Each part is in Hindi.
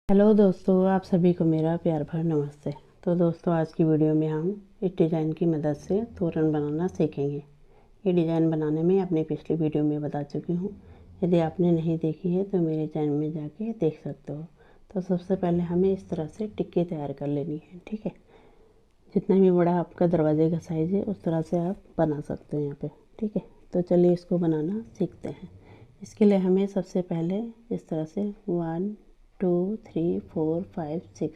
हेलो दोस्तों, आप सभी को मेरा प्यार भरा नमस्ते। तो दोस्तों, आज की वीडियो में हम इस डिज़ाइन की मदद से तोरण बनाना सीखेंगे। ये डिज़ाइन बनाने में अपनी पिछली वीडियो में बता चुकी हूँ। यदि आपने नहीं देखी है तो मेरे चैनल में जाके देख सकते हो। तो सबसे पहले हमें इस तरह से टिक्की तैयार कर लेनी है। ठीक है, जितना भी बड़ा आपका दरवाजे का साइज़ है उस तरह से आप बना सकते हो यहाँ पर। ठीक है, तो चलिए इसको बनाना सीखते हैं। इसके लिए हमें सबसे पहले इस तरह से 1 2 3 4 5 6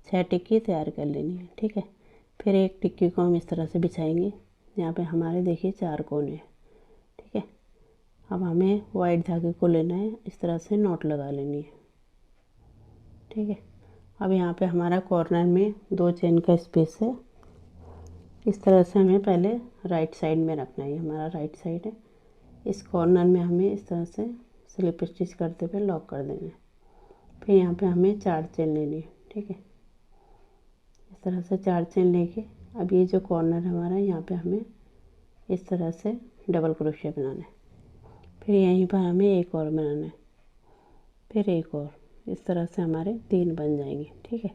6 टिक्की तैयार कर लेनी है। ठीक है, फिर एक टिक्की को हम इस तरह से बिछाएंगे। यहाँ पे हमारे देखिए 4 कोने हैं। ठीक है, अब हमें वाइट धागे को लेना है, इस तरह से नॉट लगा लेनी है। ठीक है, अब यहाँ पे हमारा कॉर्नर में 2 चेन का स्पेस है। इस तरह से हमें पहले राइट साइड में रखना है, हमारा राइट साइड है। इस कॉर्नर में हमें इस तरह से स्लिप स्टिच करते हुए लॉक कर देना है। फिर यहाँ पे हमें 4 चेन लेनी है। ठीक है, इस तरह से 4 चेन लेके अब ये जो कॉर्नर हमारा यहाँ पे हमें इस तरह से डबल क्रोशिया बनाना है। फिर यहीं पर हमें एक और बनाना है, फिर एक और, इस तरह से हमारे 3 बन जाएंगे। ठीक है,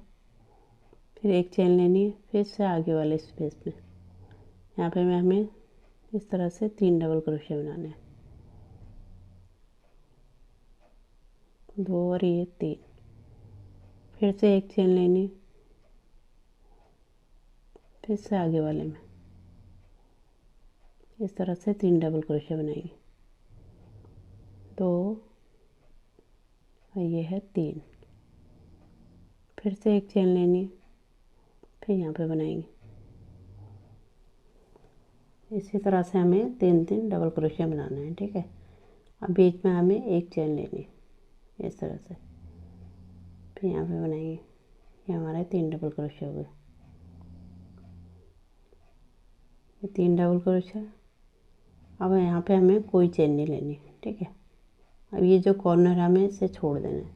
फिर एक चेन लेनी है, फिर से आगे वाले स्पेस में यहाँ पे हमें इस तरह से 3 डबल क्रोशिया बनाने हैं, 2 और ये 3। फिर से एक चेन लेनी, फिर से आगे वाले में इस तरह से 3 डबल क्रोशिया बनाएंगे, 2 और ये है 3। फिर से एक चेन लेनी, फिर यहाँ पे बनाएंगे। इसी तरह से हमें 3 डबल क्रोशिया बनाना है। ठीक है, अब बीच में हमें एक चेन लेनी है इस तरह से, फिर यहाँ पे बनाएंगे। ये हमारे 3 डबल क्रोशिया हो गए, ये 3 डबल क्रोशिया। अब यहाँ पे हमें कोई चेन नहीं लेनी। ठीक है, अब ये जो कॉर्नर हमें इसे छोड़ देना है।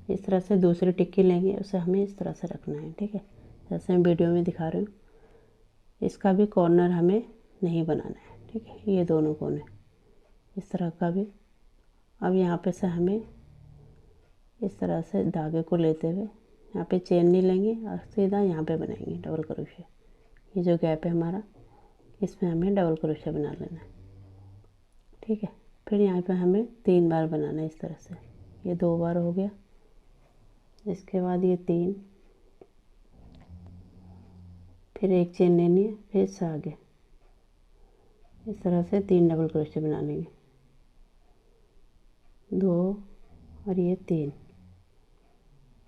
इस तरह से दूसरी टिक्की लेंगे, उसे हमें इस तरह से रखना है। ठीक है, जैसे मैं वीडियो में दिखा रही हूँ, इसका भी कॉर्नर हमें नहीं बनाना है। ठीक है, ये दोनों कोने इस तरह का भी। अब यहाँ पे से हमें इस तरह से धागे को लेते हुए यहाँ पे चेन नहीं लेंगे और सीधा यहाँ पे बनाएंगे डबल क्रोशिया। ये जो गैप है हमारा, इसमें हमें डबल क्रोशिया बना लेना है। ठीक है, फिर यहाँ पे हमें 3 बार बनाना है इस तरह से। ये 2 बार हो गया, इसके बाद ये 3, फिर एक चेन लेनी है, फिर से आगे इस तरह से 3 डबल क्रोशिया बना लेंगे, 2 और ये 3।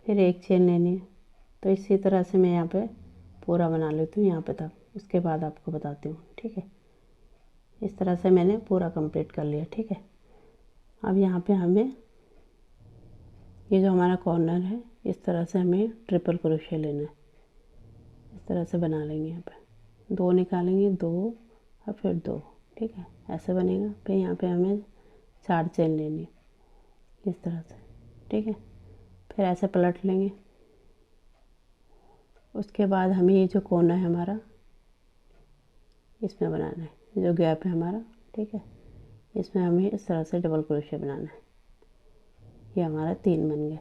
फिर एक चेन लेनी है। तो इसी तरह से मैं यहाँ पे पूरा बना लेती हूँ यहाँ पे तक, उसके बाद आपको बताती हूँ। ठीक है, इस तरह से मैंने पूरा कंप्लीट कर लिया। ठीक है, अब यहाँ पे हमें ये जो हमारा कॉर्नर है, इस तरह से हमें ट्रिपल क्रोशिया लेना है। इस तरह से बना लेंगे, यहाँ पे 2 निकालेंगे, 2 और फिर 2। ठीक है, ऐसे बनेगा। फिर यहाँ पे हमें 4 चेन लेनी है इस तरह से। ठीक है, फिर ऐसे पलट लेंगे। उसके बाद हमें ये जो कोना है हमारा, इसमें बनाना है, जो गैप है हमारा। ठीक है, इसमें हमें इस तरह से डबल क्रोशिया बनाना है। ये हमारा 3 बन गया।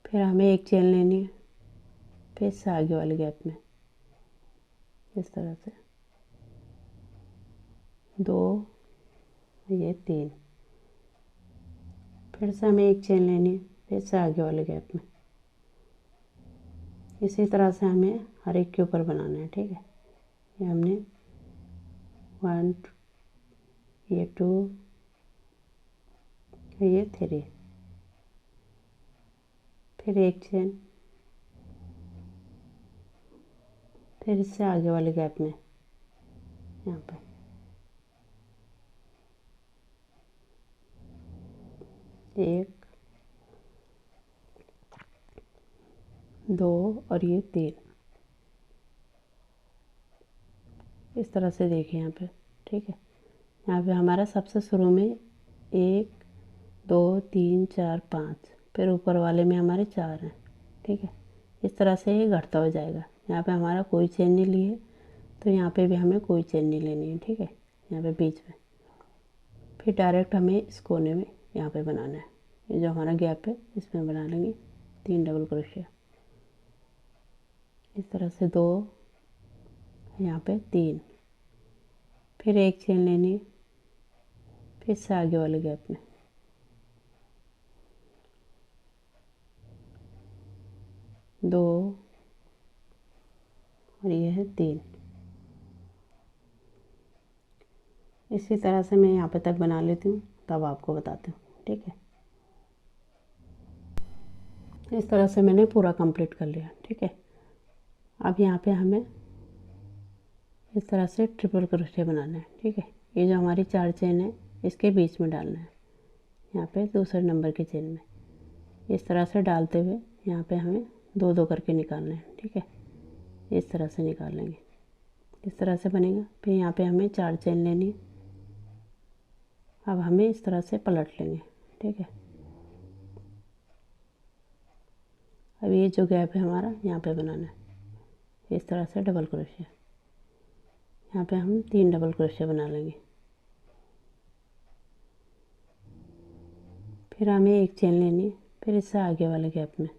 फिर हमें एक चेन लेनी है, फिर से आगे वाले गैप में इस तरह से 2, ये 3। फिर से हमें एक चेन लेनी है, फिर से आगे वाले गैप में। इसी तरह से हमें हर एक के ऊपर बनाना है। ठीक है, ये हमने 1, ये 2, ये 3, फिर एक चेन, फिर इससे आगे वाले गैप में यहाँ पर 1, 2 और ये 3। इस तरह से देखिए यहाँ पे। ठीक है, यहाँ पे हमारा सबसे शुरू में 1 2 3 4 5, फिर ऊपर वाले में हमारे 4 हैं। ठीक है, इस तरह से ये घटता हो जाएगा। यहाँ पे हमारा कोई चेन नहीं ली है, तो यहाँ पे भी हमें कोई चेन नहीं लेनी है। ठीक है, यहाँ पे बीच में फिर डायरेक्ट हमें इस कोने में यहाँ पे बनाना है। ये जो हमारा गैप है इसमें बना लेंगे। 3 डबल क्रोशिया, इस तरह से 2, यहाँ पे 3, फिर एक चेन लेनी है, फिर से आगे वाले गैप में 2 और ये है 3। इसी तरह से मैं यहाँ पे तक बना लेती हूँ, तब आपको बताती हूँ, ठीक है। इस तरह से मैंने पूरा कंप्लीट कर लिया, ठीक है। अब यहाँ पे हमें इस तरह से ट्रिपल क्रोशिया बनाना है, ठीक है। ये जो हमारी 4 चेन है इसके बीच में डालना है, यहाँ पे दूसरे नंबर की चेन में इस तरह से डालते हुए यहाँ पे हमें 2-2 करके निकालना है, ठीक है। इस तरह से निकाल लेंगे, इस तरह से बनेगा। फिर यहाँ पे हमें 4 चेन लेनी है। अब हमें इस तरह से पलट लेंगे, ठीक है। अब ये जो गैप है हमारा यहाँ पे बनाना है, इस तरह से डबल क्रोशिया, यहाँ पे हम 3 डबल क्रोशिया बना लेंगे। फिर हमें एक चेन लेनी है, फिर इससे आगे वाले गैप में।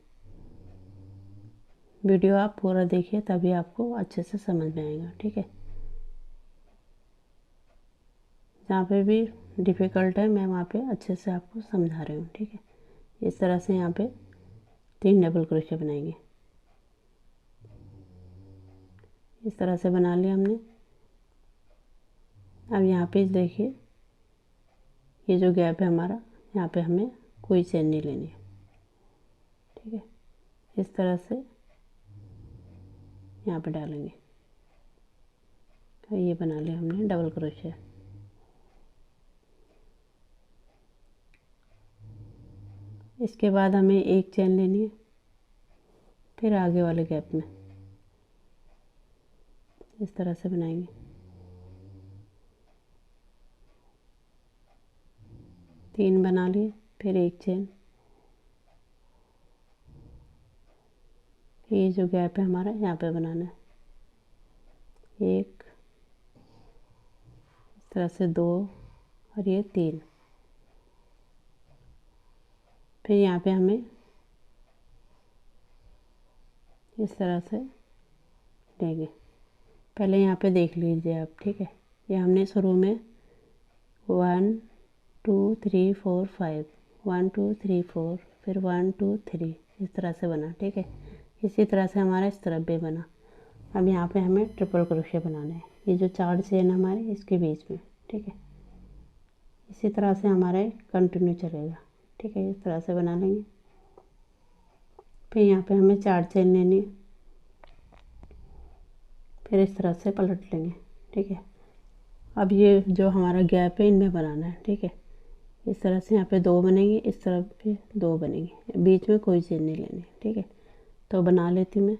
वीडियो आप पूरा देखिए तभी आपको अच्छे से समझ में आएगा, ठीक है। जहाँ पे भी डिफ़िकल्ट है मैं वहाँ पे अच्छे से आपको समझा रही हूँ, ठीक है। इस तरह से यहाँ पे 3 डबल क्रोशिया बनाएंगे, इस तरह से बना लिया हमने। अब यहाँ पे देखिए ये जो गैप है हमारा, यहाँ पे हमें कोई चेन नहीं लेनी है, ठीक है। इस तरह से यहाँ पे डालेंगे और ये बना लिया हमने डबल क्रोशिया। इसके बाद हमें एक चेन लेनी है, फिर आगे वाले गैप में इस तरह से बनाएंगे। 3 बना लिए, फिर एक चेन, ये जो गैप है हमारा यहाँ पे बनाना है, एक, इस तरह से 2 और ये 3। फिर यहाँ पे हमें इस तरह से लेंगे। पहले यहाँ पे देख लीजिए आप, ठीक है। ये हमने शुरू में 1 2 3 4 5, 1 2 3 4, फिर 1 2 3 इस तरह से बना, ठीक है। इसी तरह से हमारा इस तरफ भी बना। अब यहाँ पे हमें ट्रिपल क्रोशिया बनाना है, ये जो 4 चेन हमारे इसके बीच में, ठीक है। इसी तरह से हमारे कंटिन्यू चलेगा, ठीक है। इस तरह से बना लेंगे। फिर यहाँ पे हमें 4 चेन लेनी है, फिर इस तरह से पलट लेंगे, ठीक है। अब ये जो हमारा गैप है इनमें बनाना है, ठीक है। इस तरह से यहाँ पे 2 बनेंगे, इस तरफ भी 2 बनेंगे, बीच में कोई चेन नहीं लेनी, ठीक है। तो बना लेती हूँ मैं।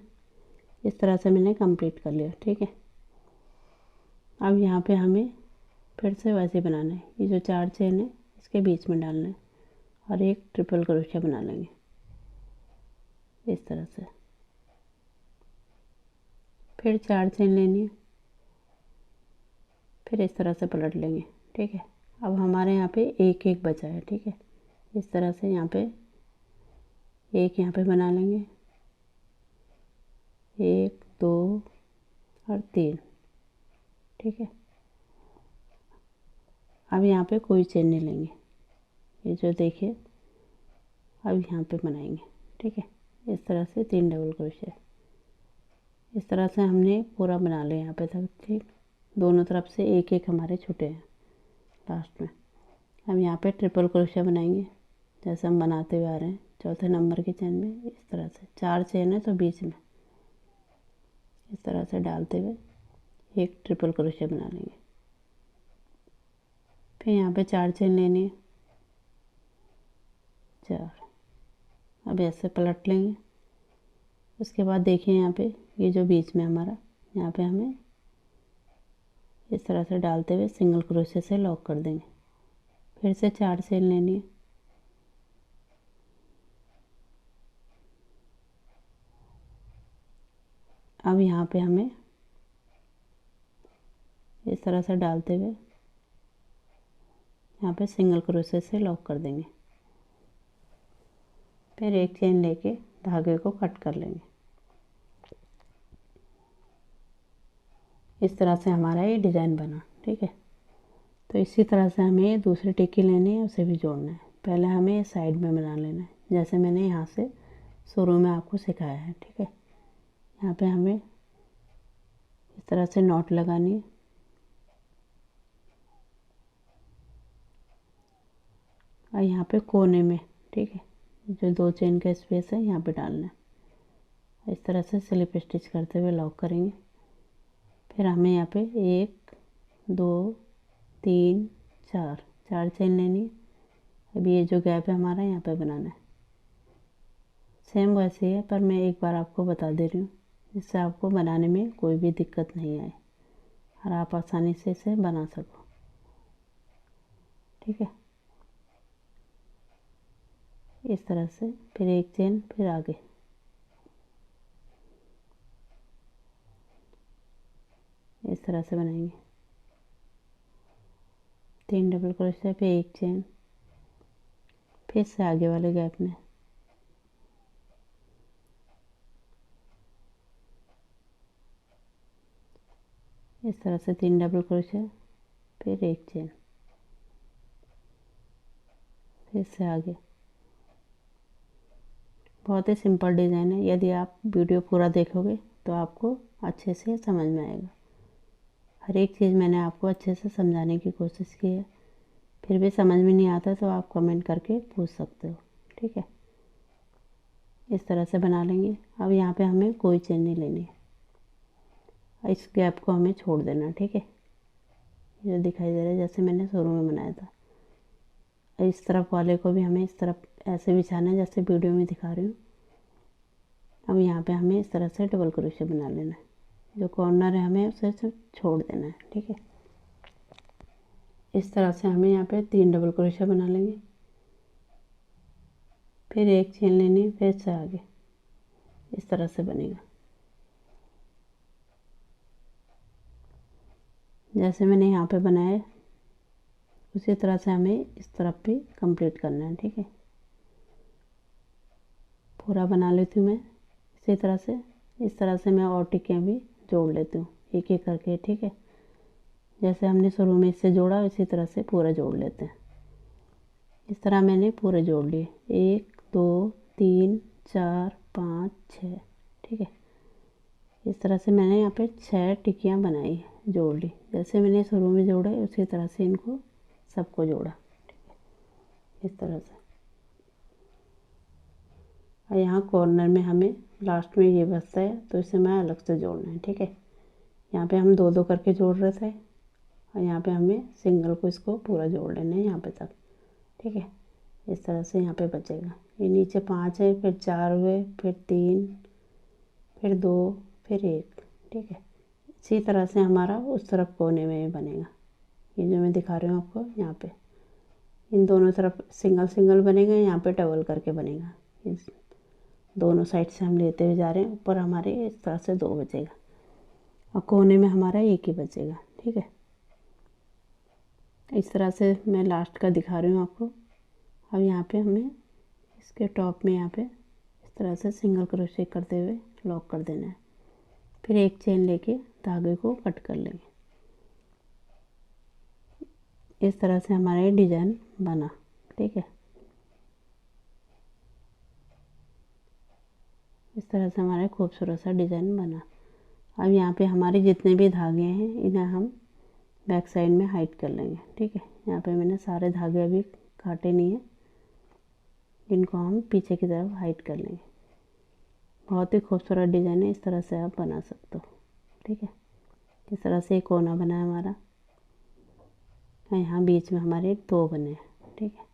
इस तरह से मैंने कंप्लीट कर लिया, ठीक है। अब यहाँ पे हमें फिर से वैसे बनाना है, ये जो 4 चेन है इसके बीच में डालना है और एक ट्रिपल क्रोशिया बना लेंगे इस तरह से। फिर 4 चेन लेनी है, फिर इस तरह से पलट लेंगे, ठीक है। अब हमारे यहाँ पे एक एक बचा है, ठीक है। इस तरह से यहाँ पे एक यहाँ पे बना लेंगे, 1 2 और 3, ठीक है। अब यहाँ पे कोई चेन नहीं लेंगे, ये जो देखिए अब यहाँ पे बनाएंगे, ठीक है। इस तरह से 3 डबल क्रोशिया, इस तरह से हमने पूरा बना लिया यहाँ पे तक, ठीक। दोनों तरफ से एक एक हमारे छूटे हैं लास्ट में। हम यहाँ पे ट्रिपल क्रोशिया बनाएंगे जैसे हम बनाते हुए आ रहे हैं। चौथे नंबर की चेन में इस तरह से 4 चेन है तो बीच में इस तरह से डालते हुए एक ट्रिपल क्रोशिया बना लेंगे। फिर यहाँ पे 4 चेन लेनी है, 4। अब ऐसे पलट लेंगे। उसके बाद देखिए यहाँ पे ये जो बीच में हमारा, यहाँ पे हमें इस तरह से डालते हुए सिंगल क्रोशिया से लॉक कर देंगे। फिर से 4 चेन लेनी है, अब यहाँ पे हमें इस तरह से डालते हुए यहाँ पे सिंगल क्रोशिया से लॉक कर देंगे। फिर एक चेन लेके धागे को कट कर लेंगे। इस तरह से हमारा ये डिज़ाइन बना। ठीक है, तो इसी तरह से हमें दूसरी टिक्की लेनी है, उसे भी जोड़ना है। पहले हमें साइड में बना लेना है, जैसे मैंने यहाँ से शुरू में आपको सिखाया है। ठीक है, यहाँ पे हमें इस तरह से नॉट लगानी है। और यहाँ पे कोने में, ठीक है, जो 2 चेन का स्पेस है यहाँ पे डालना है। इस तरह से स्लिप स्टिच करते हुए लॉक करेंगे। फिर हमें यहाँ पे 1 2 3 4 चेन लेनी है। अभी ये जो गैप है हमारा यहाँ पे बनाना है। सेम वैसे ही है, पर मैं एक बार आपको बता दे रही हूँ, जिससे आपको बनाने में कोई भी दिक्कत नहीं आए और आप आसानी से इसे बना सको। ठीक है, इस तरह से फिर 1 चेन, फिर आगे इस तरह से बनाएंगे। 3 डबल क्रोशिया पे 1 चेन, फिर से आगे वाले गैप में इस तरह से 3 डबल क्रोशिया, फिर 1 चेन, फिर से आगे। बहुत ही सिंपल डिज़ाइन है। यदि आप वीडियो पूरा देखोगे तो आपको अच्छे से समझ में आएगा। हर एक चीज़ मैंने आपको अच्छे से समझाने की कोशिश की है। फिर भी समझ में नहीं आता तो आप कमेंट करके पूछ सकते हो। ठीक है, इस तरह से बना लेंगे। अब यहाँ पे हमें कोई चेन नहीं लेनी है, इस गैप को हमें छोड़ देना। ठीक है, ये दिखाई दे रहा है जैसे मैंने शुरू में बनाया था। इस तरफ वाले को भी हमें इस तरफ ऐसे बिछाना है जैसे वीडियो में दिखा रही हूँ। अब यहाँ पे हमें इस तरह से डबल क्रोशिया बना लेना है। जो कॉर्नर है हमें उसे छोड़ देना है। ठीक है, इस तरह से हमें यहाँ पे 3 डबल क्रोशिया बना लेंगे, फिर 1 चेन लेनी है, फिर से आगे इस तरह से बनेगा। जैसे मैंने यहाँ पे बनाया उसी तरह से हमें इस तरफ भी कंप्लीट करना है। ठीक है, पूरा बना लेती हूँ मैं इसी तरह से। इस तरह से मैं और टिक्कियाँ भी जोड़ लेती हूँ एक एक करके। ठीक है, जैसे हमने शुरू में इससे जोड़ा इसी तरह से पूरा जोड़ लेते हैं। इस तरह मैंने पूरे जोड़ लिए, 1 2 3 4 5 6। ठीक है, इस तरह से मैंने यहाँ पे 6 टिक्कियाँ बनाई है, जोड़ ली। जैसे मैंने शुरू में जोड़े उसी तरह से इनको सबको जोड़ा। ठीक है, इस तरह से। और यहाँ कॉर्नर में हमें लास्ट में ये बचता है तो इसे मैं अलग से जोड़ना है। ठीक है, यहाँ पे हम 2 2 करके जोड़ रहे थे और यहाँ पे हमें सिंगल को इसको पूरा जोड़ लेना है यहाँ पे तक। ठीक है, इस तरह से यहाँ पे बचेगा। ये नीचे 5 है, फिर 4 हुए, फिर 3, फिर 2, फिर 1। ठीक है, इसी तरह से हमारा उस तरफ कोने में भी बनेगा। ये जो मैं दिखा रही हूँ आपको, यहाँ पे इन दोनों तरफ सिंगल सिंगल बनेगा, यहाँ पे डबल करके बनेगा। इस दोनों साइड से हम लेते हुए जा रहे हैं। ऊपर हमारे इस तरह से 2 बचेगा और कोने में हमारा 1 ही बचेगा। ठीक है, इस तरह से मैं लास्ट का दिखा रही हूँ आपको। अब यहाँ पे हमें इसके टॉप में यहाँ पे इस तरह से सिंगल क्रोशे करते हुए लॉक कर देना है। फिर 1 चेन लेके धागे को कट कर लेंगे। इस तरह से हमारा ये डिज़ाइन बना। ठीक है, इस तरह से हमारा खूबसूरत सा डिज़ाइन बना। अब यहाँ पे हमारे जितने भी धागे हैं इन्हें हम बैक साइड में हाइड कर लेंगे। ठीक है, यहाँ पे मैंने सारे धागे अभी काटे नहीं है, इनको हम पीछे की तरफ हाइड कर लेंगे। बहुत ही खूबसूरत डिज़ाइन है, इस तरह से आप बना सकते हो। ठीक है, इस तरह से एक कोना बना है हमारा, यहाँ बीच में हमारे 2 बने हैं। ठीक है,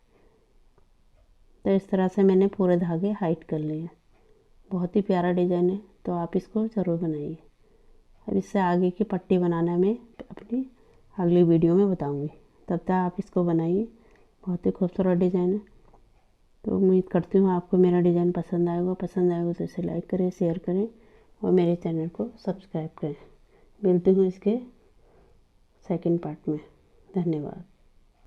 तो इस तरह से मैंने पूरे धागे हाइड कर लिए हैं। बहुत ही प्यारा डिज़ाइन है, तो आप इसको ज़रूर बनाइए। अब इससे आगे की पट्टी बनाना मैं अपनी अगली वीडियो में बताऊंगी। तब तक आप इसको बनाइए, बहुत ही खूबसूरत डिज़ाइन है। तो उम्मीद करती हूँ आपको मेरा डिज़ाइन पसंद आएगा। पसंद आएगा तो इसे लाइक करें, शेयर करें और मेरे चैनल को सब्सक्राइब करें। मिलती हूँ इसके सेकंड पार्ट में। धन्यवाद।